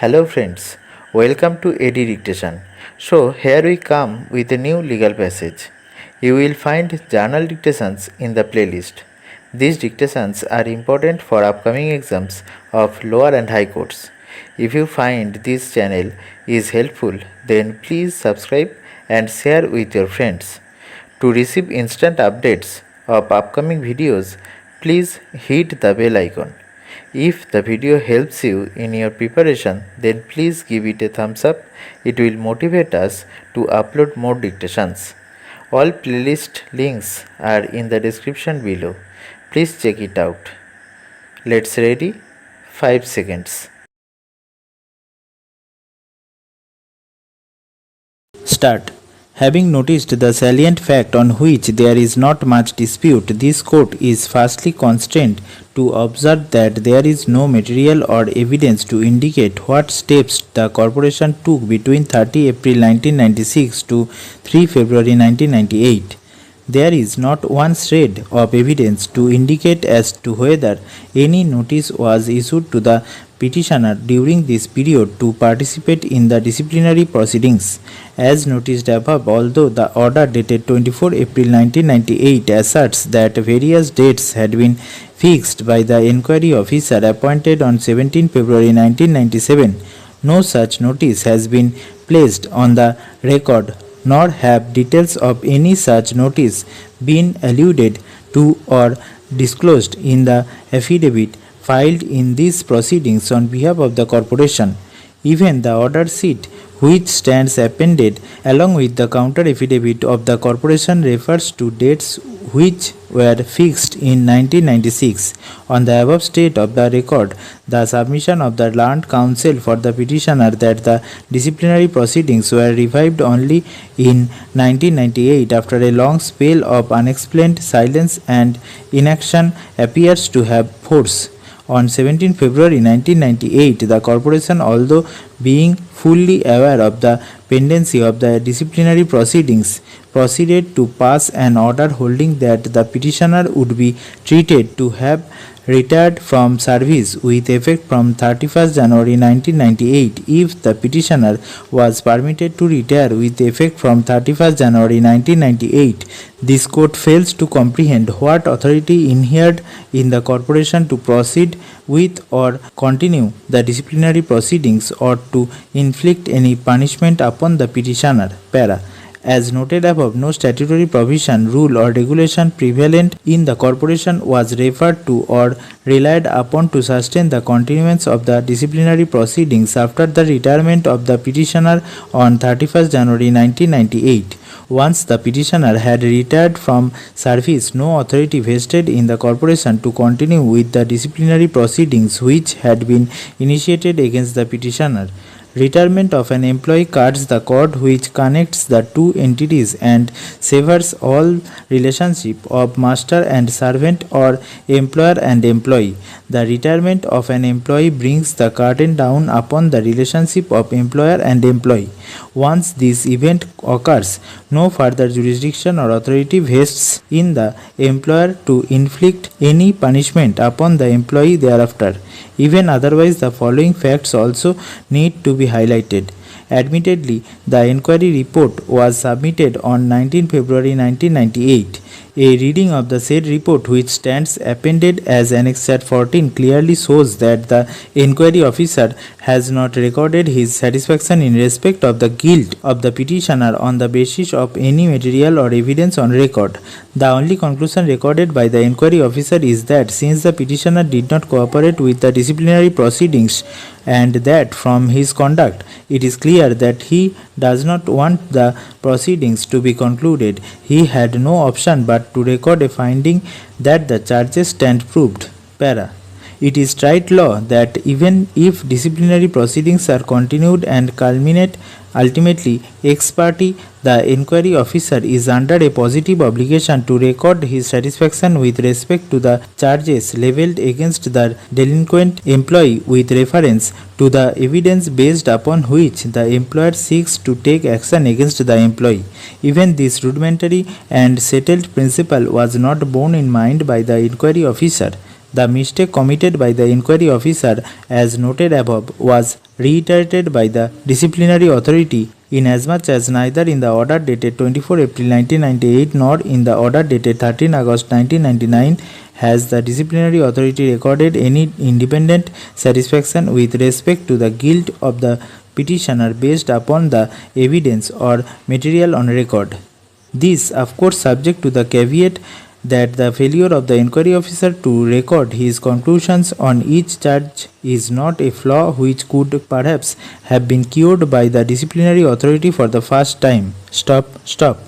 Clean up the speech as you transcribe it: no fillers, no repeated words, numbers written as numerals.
Hello friends, welcome to AD Dictation. So here we come with a new legal passage. You will find journal dictations in the playlist. These dictations are important for upcoming exams of lower and high courts. If you find this channel is helpful, then please subscribe and share with your friends. To receive instant updates of upcoming videos, please hit the bell icon. If the video helps you in your preparation, then please give it a thumbs up. It will motivate us to upload more dictations. All playlist links are in the description below. Please check it out. Let's ready? 5 seconds. Start. Having noticed the salient fact on which there is not much dispute, this court is firstly constrained to observe that there is no material or evidence to indicate what steps the corporation took between 30 April 1996 to 3 February 1998. There is not one shred of evidence to indicate as to whether any notice was issued to the petitioner during this period to participate in the disciplinary proceedings. As noticed above, although the order dated 24 April 1998 asserts that various dates had been fixed by the inquiry officer appointed on 17 February 1997, no such notice has been placed on the record, nor have details of any such notice been alluded to or disclosed in the affidavit filed in these proceedings on behalf of the corporation. Even the order sheet, which stands appended along with the counter affidavit of the corporation, refers to dates which were fixed in 1996. On the above state of the record, the submission of the learned counsel for the petitioner that the disciplinary proceedings were revived only in 1998 after a long spell of unexplained silence and inaction appears to have force. On 17 February 1998, the corporation, although being fully aware of the pendency of the disciplinary proceedings, proceeded to pass an order holding that the petitioner would be treated to have retired from service with effect from 31st January 1998 if the petitioner was permitted to retire with effect from 31st January 1998. This court fails to comprehend what authority inhered in the corporation to proceed with or continue the disciplinary proceedings or to inflict any punishment upon the petitioner. Para. As noted above, no statutory provision, rule or regulation prevalent in the corporation was referred to or relied upon to sustain the continuance of the disciplinary proceedings after the retirement of the petitioner on 31st January 1998. Once the petitioner had retired from service, no authority vested in the corporation to continue with the disciplinary proceedings which had been initiated against the petitioner. Retirement of an employee cuts the cord which connects the two entities and severs all relationship of master and servant or employer and employee. The retirement of an employee brings the curtain down upon the relationship of employer and employee. Once this event occurs, no further jurisdiction or authority vests in the employer to inflict any punishment upon the employee thereafter. Even otherwise, the following facts also need to be highlighted. Admittedly, the inquiry report was submitted on 19 February 1998. A reading of the said report, which stands appended as Annexure 14, clearly shows that the inquiry officer has not recorded his satisfaction in respect of the guilt of the petitioner on the basis of any material or evidence on record. The only conclusion recorded by the inquiry officer is that since the petitioner did not cooperate with the disciplinary proceedings and that from his conduct it is clear that he does not want the proceedings to be concluded, he had no option but to record a finding that the charges stand proved. Para. It is tried law that even if disciplinary proceedings are continued and culminate ultimately ex parte, the inquiry officer is under a positive obligation to record his satisfaction with respect to the charges levelled against the delinquent employee with reference to the evidence based upon which the employer seeks to take action against the employee. Even this rudimentary and settled principle was not borne in mind by the inquiry officer. The mistake committed by the inquiry officer, as noted above, was reiterated by the disciplinary authority inasmuch as neither in the order dated 24 April 1998 nor in the order dated 13 August 1999 has the disciplinary authority recorded any independent satisfaction with respect to the guilt of the petitioner based upon the evidence or material on record. This, of course, subject to the caveat that the failure of the inquiry officer to record his conclusions on each charge is not a flaw which could perhaps have been cured by the disciplinary authority for the first time. Stop.